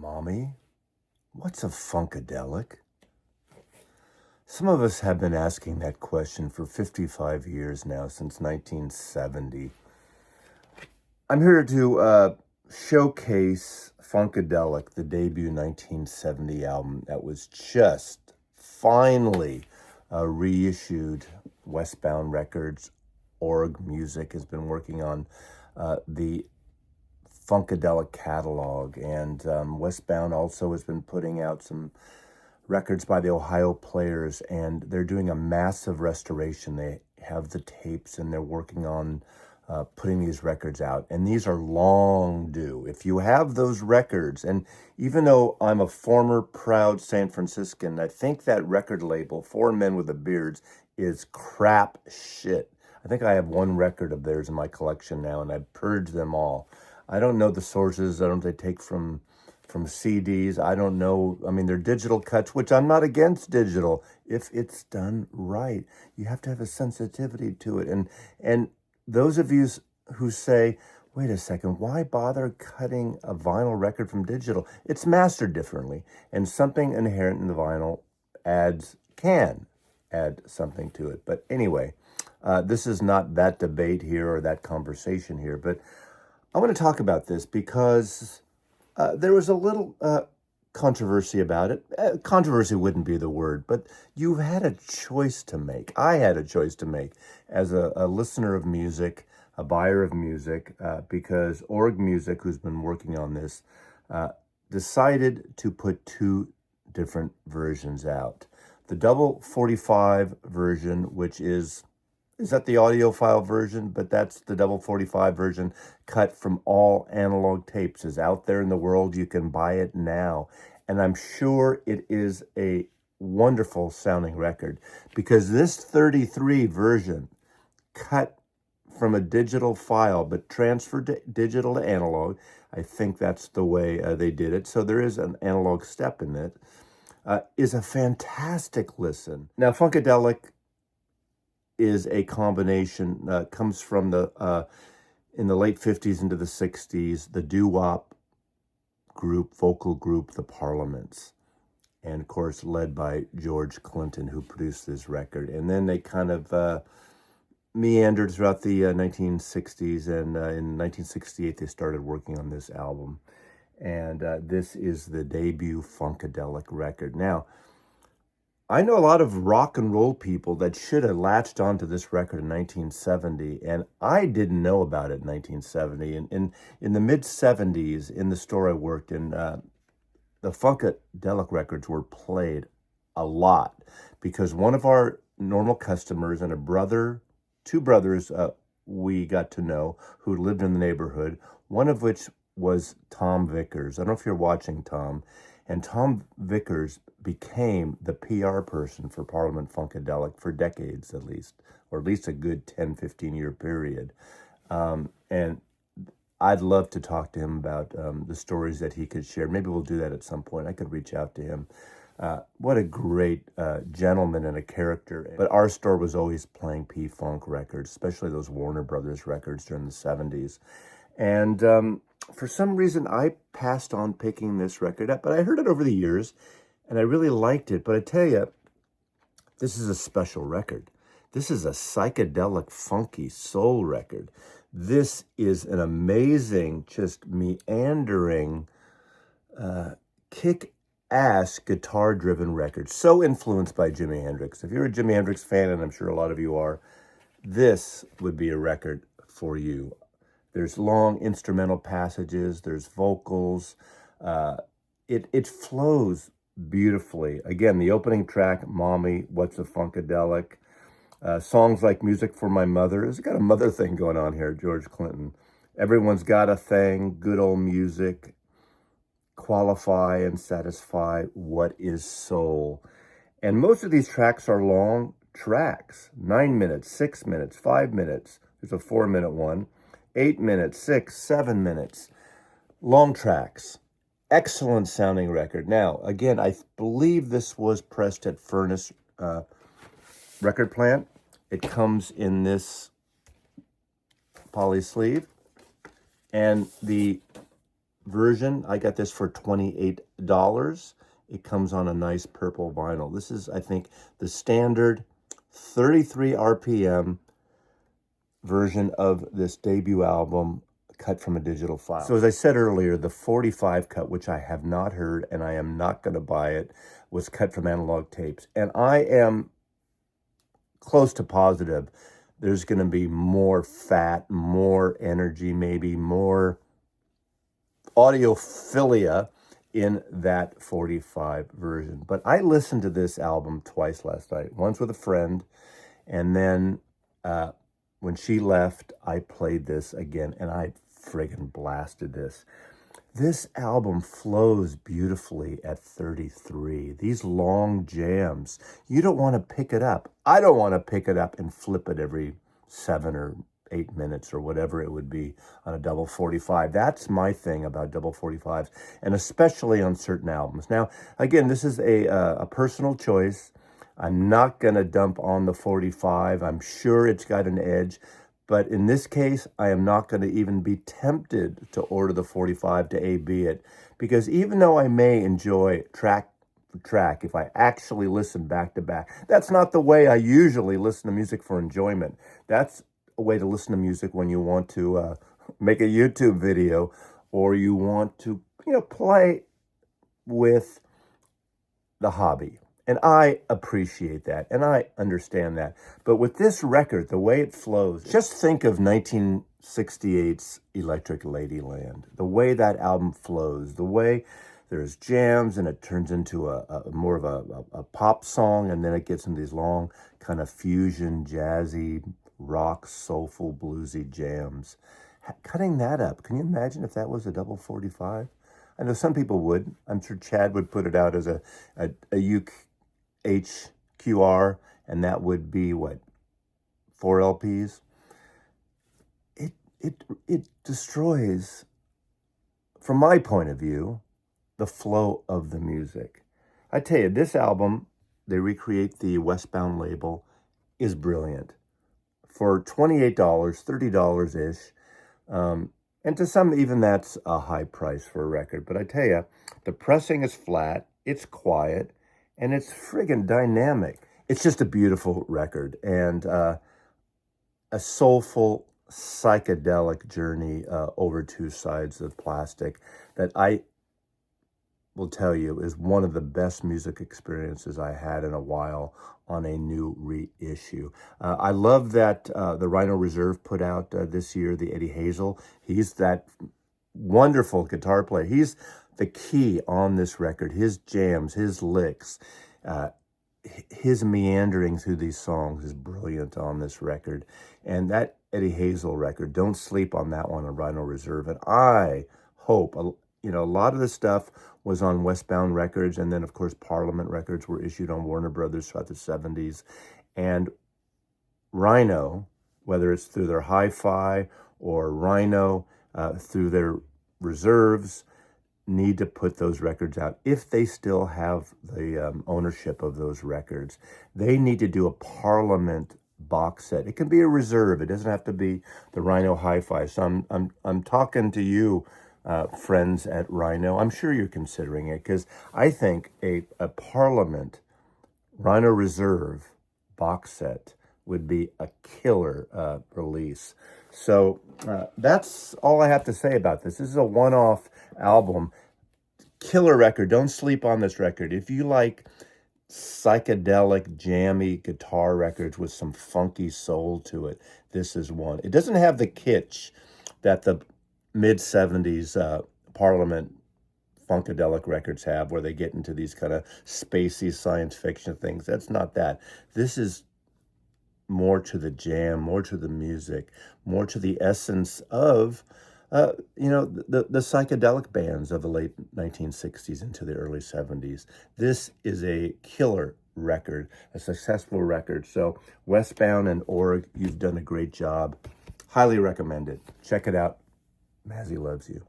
Mommy, what's a Funkadelic? Some of us have been asking that question for 55 years now, since 1970. I'm here to showcase Funkadelic, the debut 1970 album that was just finally reissued. Westbound Records, Org Music has been working on the Funkadelic catalog, and Westbound also has been putting out some records by the Ohio Players, and they're doing a massive restoration. They have the tapes, and they're working on putting these records out, and these are long due. If you have those records, and even though I'm a former proud San Franciscan, I think that record label, Four Men with the Beards, is crap shit. I think I have one record of theirs in my collection now, and I've purged them all. I don't know the sources. I don't know if they take from CDs. I don't know. I mean, they're digital cuts, which I'm not against digital if it's done right. You have to have a sensitivity to it. And those of you who say, wait a second, why bother cutting a vinyl record from digital? It's mastered differently, and something inherent in the vinyl can add something to it. But anyway, this is not that debate here or that conversation here, but I want to talk about this because there was a little controversy about it. Controversy wouldn't be the word, but you had a choice to make. I had a choice to make as a listener of music, a buyer of music, because Org Music, who's been working on this, decided to put two different versions out. The double 45 version, which is that the audiophile version, but that's the double 45 version cut from all analog tapes, is out there in the world. You can buy it now. And I'm sure it is a wonderful sounding record, because this 33 version cut from a digital file but transferred digital to analog, I think that's the way they did it. So there is an analog step in it, is a fantastic listen. Now, Funkadelic is a combination, comes from in the late 50s into the 60s, the doo-wop vocal group, the Parliaments. And of course, led by George Clinton, who produced this record. And then they kind of meandered throughout the 1960s, and in 1968, they started working on this album. And this is the debut Funkadelic record. Now, I know a lot of rock and roll people that should have latched onto this record in 1970, and I didn't know about it in 1970. And in the mid-70s, in the store I worked in, the Funkadelic records were played a lot, because one of our normal customers and two brothers we got to know who lived in the neighborhood, one of which was Tom Vickers. I don't know if you're watching, Tom. And Tom Vickers became the PR person for Parliament Funkadelic for decades at least, or at least a good 10, 15-year period. And I'd love to talk to him about the stories that he could share. Maybe we'll do that at some point. I could reach out to him. What a great gentleman and a character. But our store was always playing P-Funk records, especially those Warner Brothers records during the 70s. And for some reason, I passed on picking this record up, but I heard it over the years, and I really liked it. But I tell you, this is a special record. This is a psychedelic, funky soul record. This is an amazing, just meandering, kick-ass guitar-driven record. So influenced by Jimi Hendrix. If you're a Jimi Hendrix fan, and I'm sure a lot of you are, this would be a record for you. There's long instrumental passages, there's vocals, it flows beautifully. Again, the opening track, Mommy, What's a Funkadelic? Songs like Music for My Mother. It's got a mother thing going on here, George Clinton. Everyone's Got a Thing, Good Old Music, Qualify and Satisfy, What is Soul? And most of these tracks are long tracks, 9 minutes, 6 minutes, 5 minutes. There's a 4-minute one. 8 minutes, 6, 7 minutes, long tracks, excellent sounding record. Now, again, I believe this was pressed at Furnace Record Plant. It comes in this poly sleeve, and the version. I got this for $28. It comes on a nice purple vinyl. This is, I think, the standard 33 RPM version of this debut album cut from a digital file. So as I said earlier, the 45 cut, which I have not heard and I am not going to buy it, was cut from analog tapes. And I am close to positive there's going to be more fat, more energy, maybe more audiophilia in that 45 version. But I listened to this album twice last night, once with a friend, and then when she left, I played this again, and I friggin' blasted this. This album flows beautifully at 33. These long jams, you don't want to pick it up. I don't want to pick it up and flip it every 7 or 8 minutes or whatever it would be on a double 45. That's my thing about double 45s, and especially on certain albums. Now, again, this is a personal choice. I'm not going to dump on the 45. I'm sure it's got an edge. But in this case, I am not going to even be tempted to order the 45 to A-B it, because even though I may enjoy track for track, if I actually listen back to back, that's not the way I usually listen to music for enjoyment. That's a way to listen to music when you want to make a YouTube video, or you want to, play with the hobby. And I appreciate that, and I understand that. But with this record, the way it flows, just think of 1968's Electric Ladyland. The way that album flows, the way there's jams and it turns into a more of a pop song, and then it gets into these long kind of fusion, jazzy, rock, soulful, bluesy jams. Cutting that up, can you imagine if that was a double 45? I know some people would. I'm sure Chad would put it out as a HQR, and that would be what, 4 LPs. It destroys, from my point of view, the flow of the music. I tell you, this album, they recreate the Westbound label, is brilliant. For $28, $30-ish, and to some, even that's a high price for a record. But I tell you, the pressing is flat, it's quiet, and it's friggin' dynamic. It's just a beautiful record, and a soulful, psychedelic journey over 2 sides of plastic that I will tell you is one of the best music experiences I had in a while on a new reissue. I love that the Rhino Reserve put out this year, the Eddie Hazel. He's that wonderful guitar player. He's the key on this record. His jams, his licks, his meandering through these songs is brilliant on this record. And that Eddie Hazel record, don't sleep on that one on Rhino Reserve. And I hope, a lot of the stuff was on Westbound Records, and then, of course, Parliament Records were issued on Warner Brothers throughout the 70s. And Rhino, whether it's through their hi-fi or Rhino through their reserves, need to put those records out. If they still have the ownership of those records, they need to do a Parliament box set. It can be a reserve. It doesn't have to be the Rhino hi-fi. So I'm talking to you, friends at Rhino. I'm sure you're considering it, because I think a Parliament Rhino Reserve box set would be a killer release. So that's all I have to say about this. This is a one-off album. Killer record. Don't sleep on this record. If you like psychedelic, jammy guitar records with some funky soul to it, this is one. It doesn't have the kitsch that the mid-70s Parliament Funkadelic records have, where they get into these kind of spacey science fiction things. That's not that. This is more to the jam, more to the music, more to the essence of, the psychedelic bands of the late 1960s into the early 70s. This is a killer record, a successful record. So Westbound and Org, you've done a great job. Highly recommend it. Check it out. Mazzy loves you.